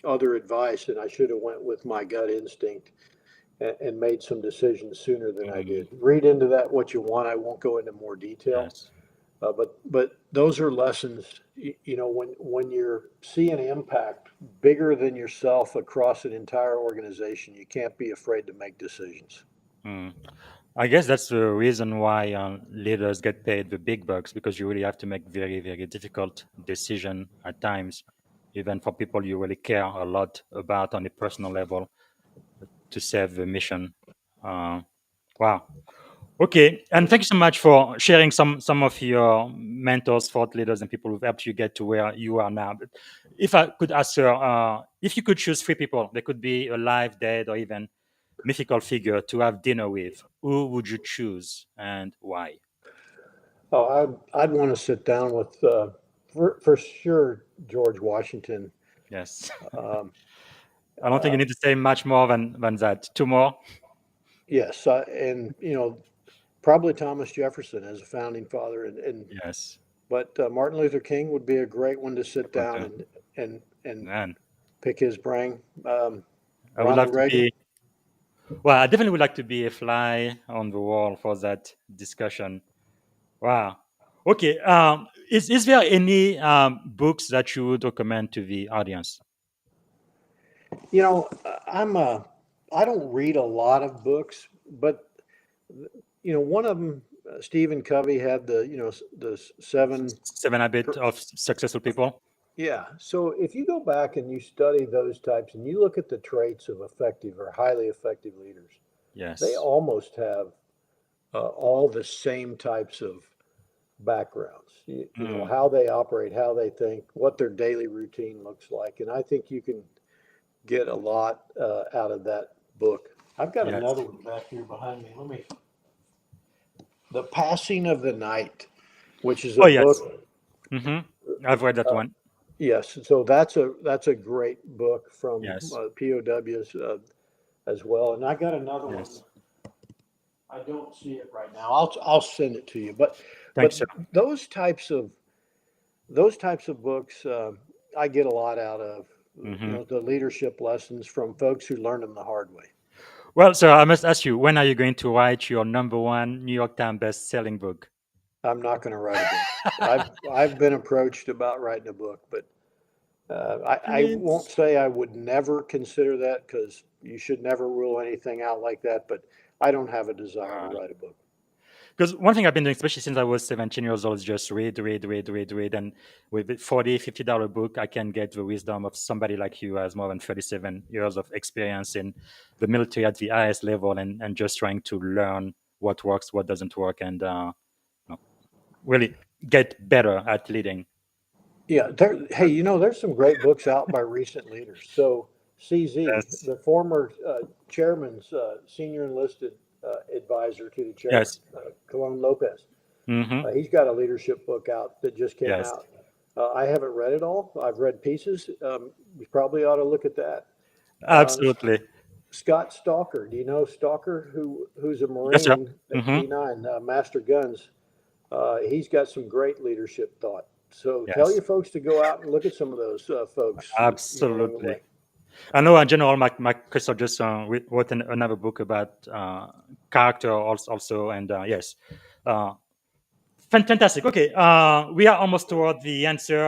other advice, and I should have went with my gut instinct and made some decisions sooner than I Mm. did. Read into that what you want. I won't go into more detail. Yes. But those are lessons, when you're seeing impact bigger than yourself across an entire organization, you can't be afraid to make decisions. Mm. I guess that's the reason why leaders get paid the big bucks, because you really have to make very, very difficult decision at times, even for people you really care a lot about on a personal level, to save the mission. Uh, wow. Okay, and thank you so much for sharing some of your mentors, thought leaders, and people who've helped you get to where you are now. But if I could ask you, if you could choose three people, they could be alive, dead, or even mythical figure to have dinner with, who would you choose and why? Oh, I'd want to sit down with, for sure, George Washington. Yes, Um, I don't think you need to say much more than that. Two more. yes, and probably Thomas Jefferson as a founding father, Yes, but Martin Luther King would be a great one to sit but, down and man, pick his brain. I would love Ronald to Reagan. be. Well, I definitely would like to be a fly on the wall for that discussion. Wow. Okay. Is there any books that you would recommend to the audience? You know, I'm a, I don't read a lot of books, but one of them, Stephen Covey had the seven. 7 Habits of Successful People. Yeah. So if you go back and you study those types and you look at the traits of effective or highly effective leaders, they Yes. almost have all the same types of backgrounds. Mm, How they operate, how they think, what their daily routine looks like, and I think you can get a lot out of that book. I've got yes. another one back here behind me. The Passing of the Night, which is a Oh yes. book. hmm I've read that Uh, one. yes, so that's a great book from Yes. POWs as well. And I got another one. Yes. I don't see it right now. I'll send it to you. But Thanks, sir. those types of books I get a lot out of. hmm The leadership lessons from folks who learned them the hard way. Well, sir, I must ask you, when are you going to write your number one New York Times best-selling book? I'm not going to write a book. I've been approached about writing a book, but I I mean, won't say I would never consider that because you should never rule anything out like that. But I don't have a desire to write a book. because one thing I've been doing, especially since I was 17 years old, is just read, read, read, read, read. And with a $40, $50 book, I can get the wisdom of somebody like you who has more than 37 years of experience in the military at the highest level, and just trying to learn what works, what doesn't work, and really get better at leading. Yeah. Hey, there's some great books out by recent leaders. So CZ, Yes. the former chairman's senior enlisted advisor to the chairman, Yes. Colon Lopez. hmm He's got a leadership book out that just came Yes. out. I haven't read it all. I've read pieces. You probably ought to look at that. Absolutely. Scott Stalker, do you know Stalker, who's a Yes, sir. Marine at hmm T9, Master Guns? He's got some great leadership thought. So tell Yes. your folks to go out and look at some of those folks along the Absolutely. way. I know in general, Mike Crystal just wrote another book about character also, and yes, uh, fantastic. Okay, we are almost toward the answer.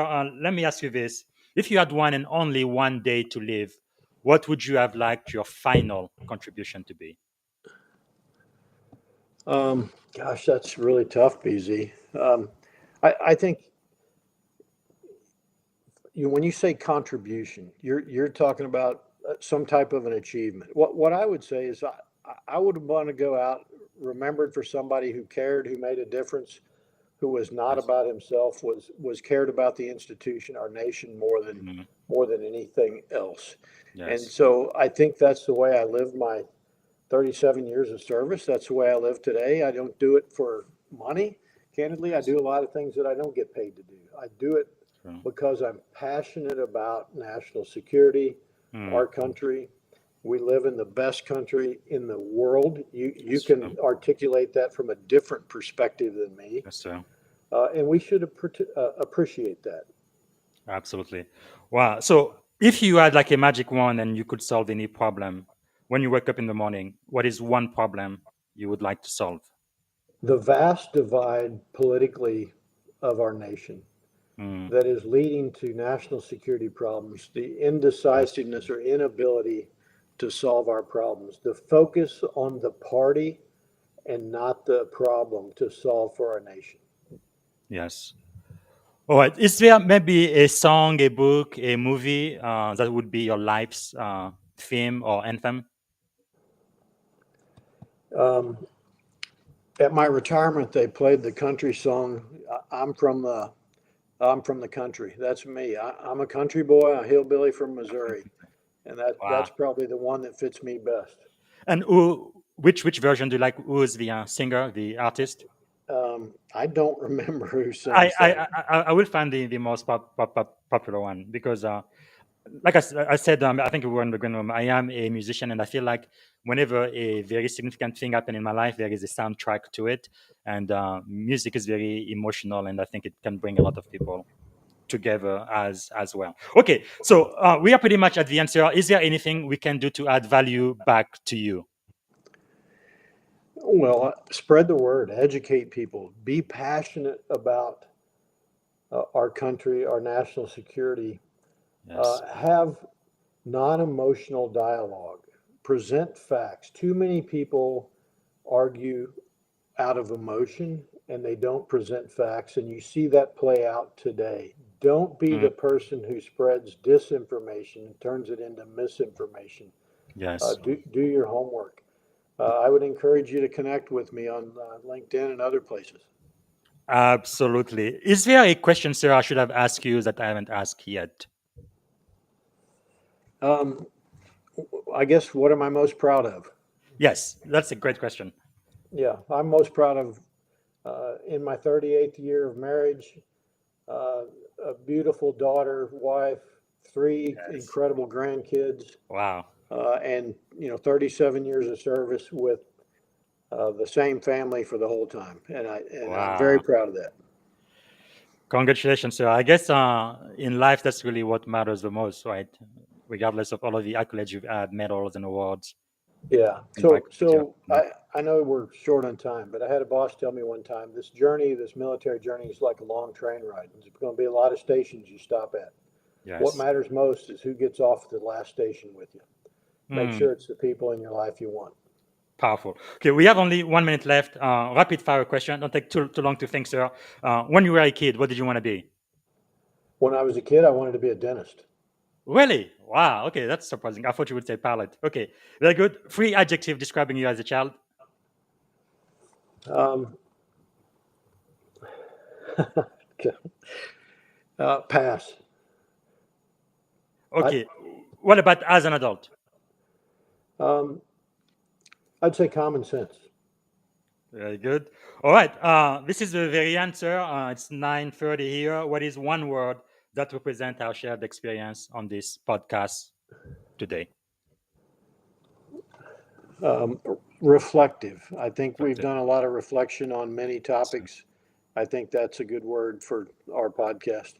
Let me ask you this: if you had one and only one day to live, what would you have liked your final contribution to be? Gosh, that's really tough, BZ. I think when you say contribution, you're talking about some type of an achievement. What I would say is I would want to go out remembered for somebody who cared, who made a difference, who was not Yes. about himself, was cared about the institution, our nation Mhm. more than anything else. And Yes. so I think that's the way I lived my 37 years of service. That's the way I live today. I don't do it for money Candidly, I do a lot of things that I don't get paid to do. I do it Sure. because I'm passionate about national security, our country. We live in the best country in the world. You That's can true. articulate that from a different perspective than me, Yes, sir. and we should appreciate that. Absolutely. Wow. So if you had like a magic wand and you could solve any problem when you wake up in the morning, what is one problem you would like to solve? The vast divide politically of our nation Mm, that is leading to national security problems, the yes. indecisiveness or inability to solve our problems, the focus on the party and not the problem to solve for our nation. Yes. All right. Is there maybe a song, a book, a movie that would be your life's theme or anthem? Um, at my retirement, they played the country song. I'm from the country. That's me. I'm a country boy, a hillbilly from Missouri, and that's Wow. probably the one that fits me best. And which version do you like? Who is the singer, the artist? I don't remember who I sings I that. I will find the most popular one because like I said, I think we were in the green room. I am a musician, and I feel like whenever a very significant thing happens in my life, there is a soundtrack to it, and music is very emotional, and I think it can bring a lot of people together as well. Okay, so we are pretty much at the answer. Is there anything we can do to add value back to you? Well, spread the word, educate people, be passionate about our country, our national security, Yes. have non emotional dialogue, present facts. Too many people argue out of emotion and they don't present facts, and you see that play out today. Don't be Mm, the person who spreads disinformation and turns it into misinformation. yes. Do your homework. I would encourage you to connect with me on LinkedIn and other places. Absolutely. Is there a question, sir, I should have asked you that I haven't asked yet? Um, I guess what am I most proud of? Yes, that's a great question. Yeah, I'm most proud of in my 38th year of marriage, uh, a beautiful daughter, wife, three Yes. incredible grandkids, Wow. and 37 years of service with the same family for the whole time, and I'm very Wow. proud of that. Congratulations, sir. I guess in life, that's really what matters the most, right? Regardless of all of the accolades you've had, medals and awards Yeah. and So accolades you have. so I know we're short on time, but I had a boss tell me one time this journey, this military journey, is like a long train ride. There's going to be a lot of stations you stop at. What Yes. matters most is who gets off at the last station with you. Make Mm, sure it's the people in your life you want. powerful. Okay, we have only 1 minute left. Rapid fire question. Don't take too long to think, sir. When you were a kid, what did you want to be? When I was a kid, I wanted to be a dentist. Really? Wow. Okay, that's surprising. I thought you would say pilot. Okay, very good. 3 adjectives describing you as a child. Um, pass. I, Okay. What about as an adult? um, I'd say common sense. Very good. All right. This is the very answer. It's 9:30 here. What is one word that represents our shared experience on this podcast today? Um, Reflective. I think we've Reflective. done a lot of reflection on many topics. I think that's a good word for our podcast.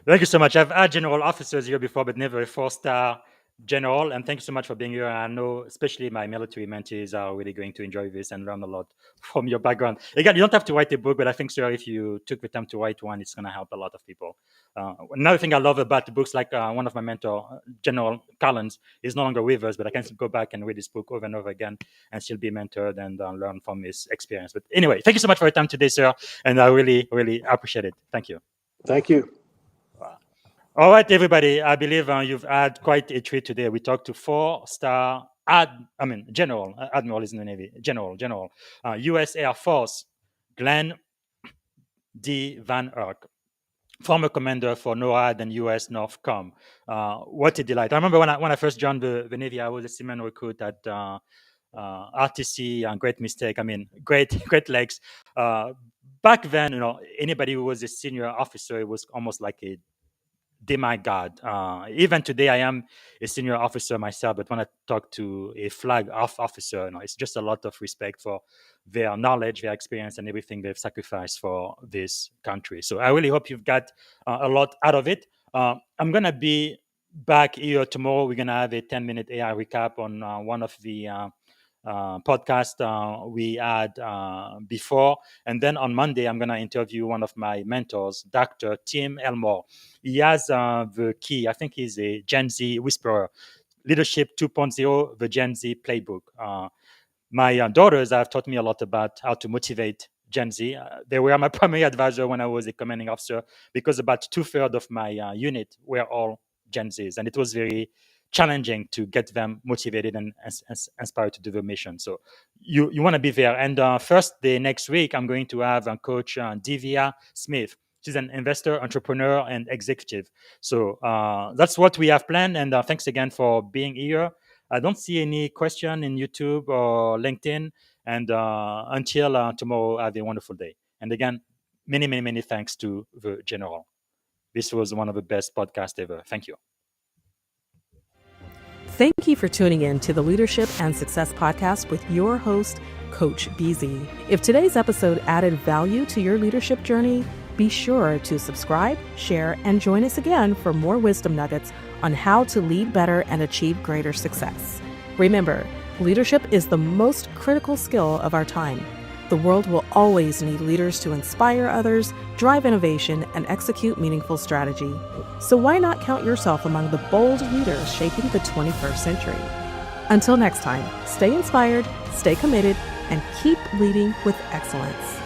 Thank you so much. I've had general officers here before, but never a four-star general. And thank you so much for being here. I know, especially my military mentees are really going to enjoy this and learn a lot from your background. Again, you don't have to write a book, but I think, sir, if you took the time to write one, it's going to help a lot of people. Another thing I love about the books, like one of my mentor, General Collins, is no longer with us, but I can still go back and read his book over and over again and still be mentored and learn from his experience. But anyway, thank you so much for your time today, sir. And I really, really appreciate it. Thank you. Thank you. All right, everybody. I believe you've had quite a treat today. We talked to four-star General, Admiral is in the Navy, General, U.S. Air Force, Glen D. VanHerck, former commander for NORAD and USNORTHCOM. What a delight. I remember when I first joined the Navy, I was a seaman recruit at RTC, great mistake. I mean, great legs. back then, anybody who was a senior officer, it was almost like a demigod. Even today, I am a senior officer myself, but when I talk to a flag officer, it's just a lot of respect for their knowledge, their experience, and everything they've sacrificed for this country. So I really hope you've got a lot out of it. I'm going to be back here tomorrow. We're going to have a 10-minute AI recap on one of the podcast we had before. And then on Monday, I'm going to interview one of my mentors, Dr. Tim Elmore. He has the key. I think he's a Gen Z whisperer. Leadership 2.0, the Gen Z playbook. My daughters have taught me a lot about how to motivate Gen Z. They were my primary advisor when I was a commanding officer, because about 2/3 of my unit were all Gen Zs. And it was very challenging to get them motivated and inspired to do the mission. So you want to be there. And first day next week, I'm going to have Coach Divya Smith. She's an investor, entrepreneur, and executive. So that's what we have planned. And thanks again for being here. I don't see any question in YouTube or LinkedIn. And until tomorrow, have a wonderful day. And again, many, many, many thanks to the General. This was one of the best podcasts ever. Thank you. Thank you for tuning in to the Leadership and Success Podcast with your host, Coach BZ. If today's episode added value to your leadership journey, be sure to subscribe, share, and join us again for more wisdom nuggets on how to lead better and achieve greater success. Remember, leadership is the most critical skill of our time. The world will always need leaders to inspire others, drive innovation, and execute meaningful strategy. So why not count yourself among the bold leaders shaping the 21st century? Until next time, stay inspired, stay committed, and keep leading with excellence.